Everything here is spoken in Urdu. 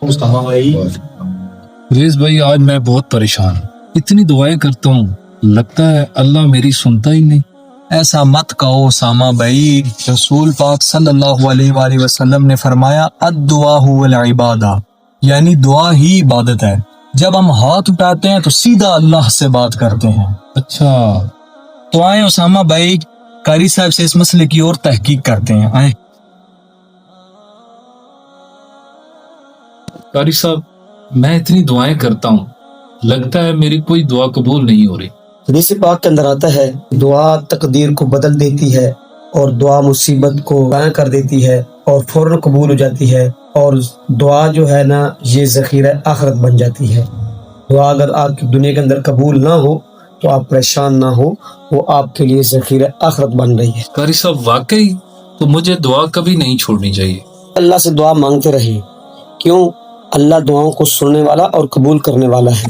اسامہ بھائی، ریز بھائی آج میں بہت پریشان ہوں، اتنی دعائیں کرتا ہوں، لگتا ہے اللہ میری سنتا ہی نہیں۔ ایسا مت کہو اسامہ بھائی، رسول پاک صلی اللہ علیہ وآلہ وسلم نے فرمایا الدعاء هو العبادہ، یعنی دعا ہی عبادت ہے۔ جب ہم ہاتھ اٹھاتے ہیں تو سیدھا اللہ سے بات کرتے ہیں۔ اچھا، تو آئیں اسامہ بھائی، قاری صاحب سے اس مسئلے کی اور تحقیق کرتے ہیں، آئیں۔ قاری صاحب میں اتنی دعائیں کرتا ہوں، لگتا ہے میری کوئی دعا قبول نہیں ہو رہی۔ حدیث پاک کے اندر آتا ہے دعا تقدیر کو بدل دیتی ہے، اور دعا مصیبت کو بیان کر دیتی ہے اور فوراً قبول ہو جاتی ہے، اور دعا جو ہے نا یہ ذخیرہ آخرت بن جاتی ہے۔ دعا اگر آپ کی دنیا کے اندر قبول نہ ہو تو آپ پریشان نہ ہو، وہ آپ کے لیے ذخیرہ آخرت بن رہی ہے۔ قاری صاحب واقعی تو مجھے دعا کبھی نہیں چھوڑنی چاہیے۔ اللہ سے دعا مانگتے رہیں، کیوں؟ اللہ دعاؤں کو سننے والا اور قبول کرنے والا ہے۔